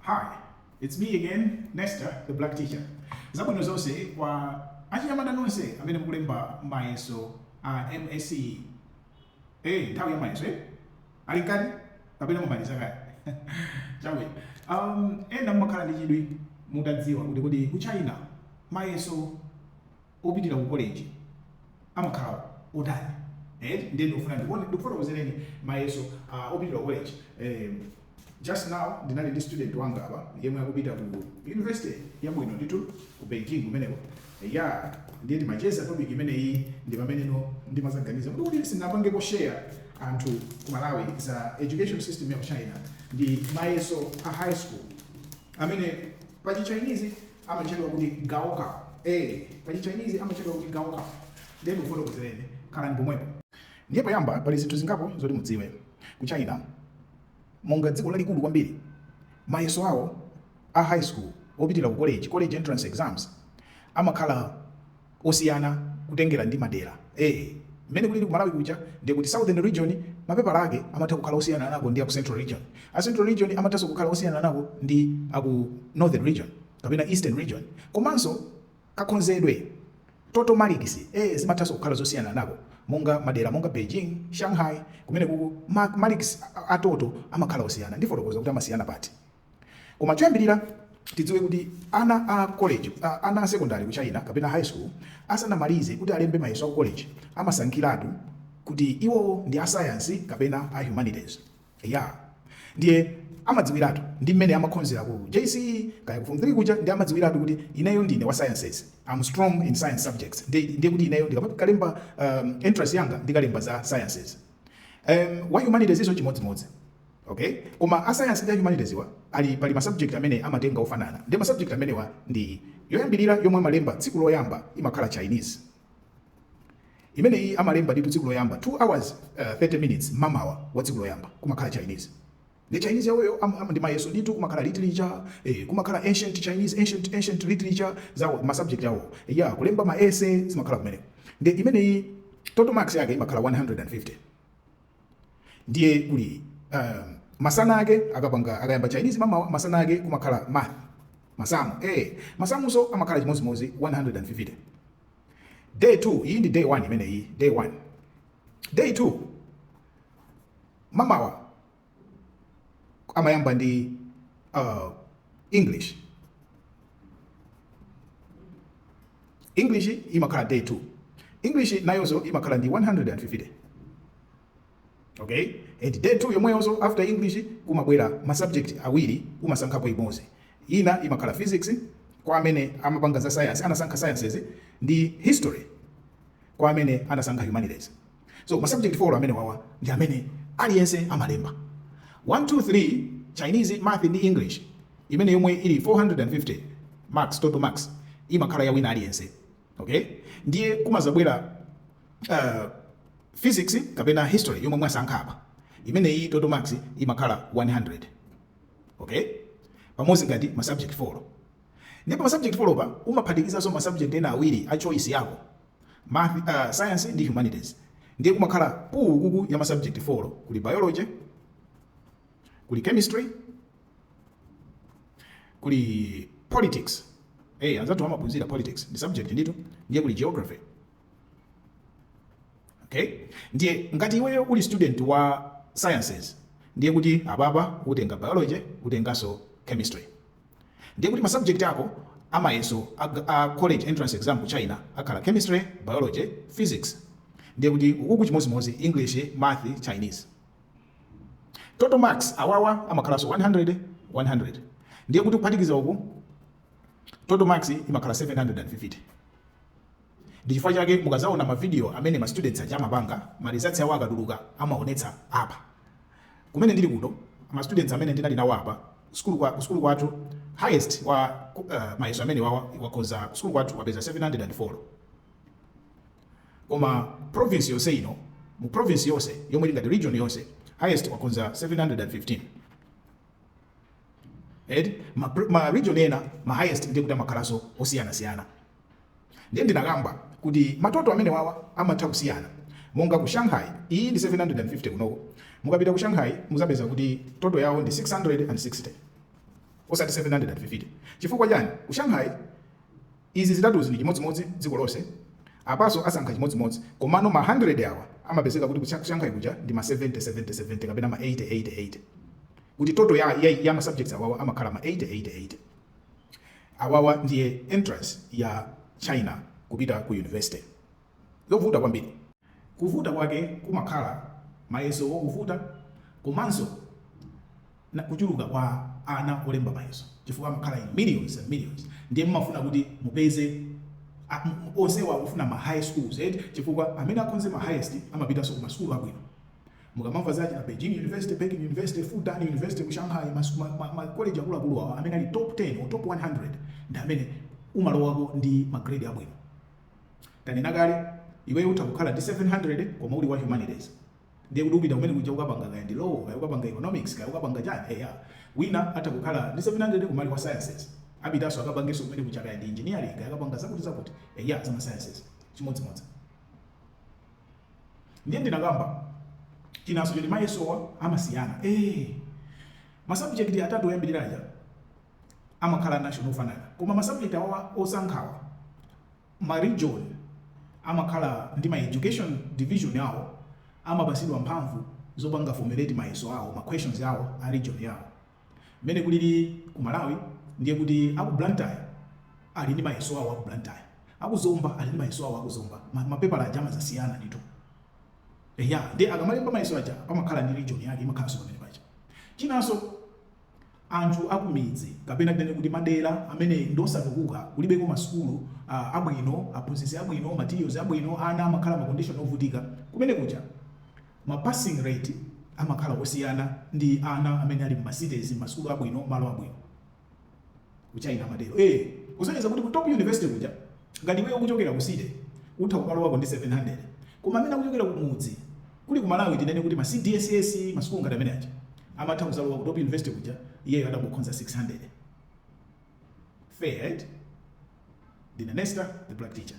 Hi, it's me again, Nestor, the black teacher. Zabwino zonse kwa achinyamata nonse amene mukulemba mayeso a MSc. Nthawi ya mayeso ali kati kapena mumaliza kati. Chawe. Ena mmakhala ndi chidwi mutadziwa kuti ku China mayeso opitira ku college amakhala otani. Ndiye ndikufuna kuzereni mayeso opitira ku college. Just now, ndinali ndi student wanga apa yemwe akupita ku university yabwino nditu ku Beijing kumeneko. Ndiye timacheza topic imeneyi ndi pameneno ndimazaganiza kuti sinapangepo share anthu ku Malawi za education system ya ku China ndi mayeso a high school amene pa Chinese amachedwa kuti gaokao. Pa Chinese amachedwa kuti gaokao. Ndiye ndikufuna kuzereni khala ndipomwepo. Ndiye poyamba pali zinthu zingapo zoti mudziwe ku China. Monga dziko lalikulu kwambiri mayeso awo a high school opitira ku college entrance exams amakhala osiyana kutengera ndi madera. Mmene kulili ku Malawi kuja ndiye kuti southern region mapepala ake amatha kukhala osiyana nako ndi aku central region. A central region amatha kukhala osiyana nako ndi aku northern region kapena eastern region. Komanso kakonzedwe total marks zimatha kukhala zosiyana nako monga madera monga Beijing, Shanghai kumene kuku marks atoto amakhala osiyana. Ndifotokoza kuti amasiyana pati. Koma choyambirira tidziwe kuti ana a college, ana a secondary ku China kapena high school asanamalize kuti alembe mayeso a college amasankhiratu kuti iwo ndi a science kapena a humanities. Ndiye amadziwiratu ndi mmene amakhonzera ku JCE kaya ku form 3 kuja ndi amadziwiratu kuti ineyo ndine wa sciences. I'm strong in science subjects. Ndiye kuti ineyo ndikakalemba entrance yanga ndikalemba za sciences. Wa humanities iso chimodzimodzi. Koma a science ndi humanities pali ma subject amene amatenga ofanana. Ndi ma subject amenewa ndi yoyambirira yomwe amalemba tsiku loyamba imakhala Chinese. Imene iyi amalemba ndi tsiku loyamba 2 hours 30 minutes mamawa wa tsiku loyamba kumakhala Chinese. The Chinese yawo ndi mayeso nditu kumakhala literature, kumakhala ancient Chinese, ancient literature zawo ma subject yawo. Kulemba ma essay zimakhala kumeneko. Ndi imene iyi total marks yake imakhala 150. Ndiye kuli masana ake akayamba Chinese mamawa masana ake kumakhala math. Masamu. Masamu so amakhala chimodzimodzi 150. Day 2, iyi ndi day 1 imene iyi, day 1. Day 2 mamawa amayamba ndi English. English imakhala day 2. English nayonso imakhala ndi 150. And day 2 yomweyoso after English kumabwera ma subject awiri umasankhapo imodzi. Ina imakhala physics kwa amene amapanga za science anasankha sciences ndi history kwa amene anasankha humanities. So ma subject 4 amene wawa ndi amene aliyense amalemba. 1, 2, 3 Chinese, math ndi English imene yomwe ili 450 marks total marks imakhala ya wina aliyense. Ndiye kumazabwera physics kapena history yomwe mwasankha apa imene iyi total marks imakhala 100. Pamodzi ngati ma subject 4. Ndipo ma subject 4 pa umaphatikizaso ma subject ena awiri a choice yako math, science ndi humanities. Ndiye kumakhala kuku ya ma subject 4 kuli biology, kuli chemistry, kuli politics. Anzatu amaphunzira politics ndi subject nditu. Ndiye kuli geography. Ndiye ngati iweyo uli student wa sciences ndiye kuti ababa utenga biology utengaso chemistry. Ndiye kuti ma subject yako amayeso a college entrance exam ku China akhala chemistry, biology, physics. Ndiye kuti ukuku chimodzimodzi English, math, Chinese. Total marks awawa amakhalaso 100. Ndiye kuti kuphatikiza uku total marks imakhala 750. Ndi chifukwa chake mukazaona ma video amene ma students amapanga ma results awo akaduluka amaonetsa apa. Kumene ndili kuno ma students amene ndinali nawo apa school kwathu highest wa mayeso amene wakoza school kwathu wapeza 704. Koma province yonse ino mu province yonse yomwe ngati region yonse highest wakonza 715. Ma region ena ma highest ndiye kuti amakhalaso osiyana. Ndiye ndinakamba kuti matoto amene wawa amatha kusiyana. Monga ku Shanghai iyi ndi 750 kunoko. Mukapita ku Shanghai muzapeza kuti total yawo ndi 660. osati 750. Chifukwa chani? Ku Shanghai izi zitatuzi ni chimodzimodzi dziko lonse, apaso asankha chimodzimodzi, komano ma 100 awa amapezeka kuti ku Shanghai kuja ndi ma 70 kapena ma 80. Kuti total ya ma subjects awawa amakhala ma 80. Awawa ndiye entrance ya China kupita ku university. Yovuta kwambiri. Kuvuta kwake kumakhala mayeso wokuvuta, komanso na kuchuluka kwa ana olemba mayeso. Chifukwa amakhala in millions and millions. Ndiye mmafuna kuti mupeze onsewa akufuna ma high schools, chifukwa amene akonze ma highest amapita so kuma school abwino. Mukamamva zaji na Beijing University, Peking University, Fudan University ku Shanghai, ma college akulu awa amene ali top 10 or top 100 ndi amene umalowako ndi ma grade abwino. Tanena kale iwe utakukhala ndi 700 koma uli wa humanities. Ndiye kuti upita umene kuja ukapanga ndi law, ukapanga economics, ukapanga chani, wina atakukhala ndi 700 kumali wa sciences. Abitaso akapangeso kumene kuchaka ndi engineering, akapanga zakuti zama sciences. Chimodzimodzi. Ndiye ndinakamba chinaso choti mayesowa amasiyana. Ma subject atatu oyambiriraja amakhala national ofanana. Koma ma subject awa osankhawa ma region amakhala ndi ma education division yawo amapasidwa mphamvu zopanga formulate mayeso awo, ma questions yawo a region yawo. Mene kulili ku Malawi ndiye kuti aku Blantyre ali ndi mayeso awo aku Blantyre, aku Zomba ali ndi mayeso awo aku Zomba. Mapepala ajama zasiyana ndito. Ndiye akamalemba mayeso aja pamakhala ndi region yake imakhala so pamene paja. Chinaso anthu akumidzi kapena tene kuti madera amene ndosatukuka kulibeko masukulu abwino, aphunzitsi abwino, materials abwino, ana amakhala ma condition ovutika. Kumene kuja ma passing rate amakhala osiyana ndi ana amene ali ma cities, masukulu abwino, malo abwino. Kuchina madero. Kusonyeza kuti ku top university kuja ngati wewe ukuchokera ku city utha kukalo wako ndi 700. Koma amene akuchokera ku mudzi kuli ku Malawi tinene kuti ma CDSS masukulu ngati amene aja amatha kuzalowa ku top university kuja iye adakukhonza 600. Fair, right? Dina Nesta, the black teacher.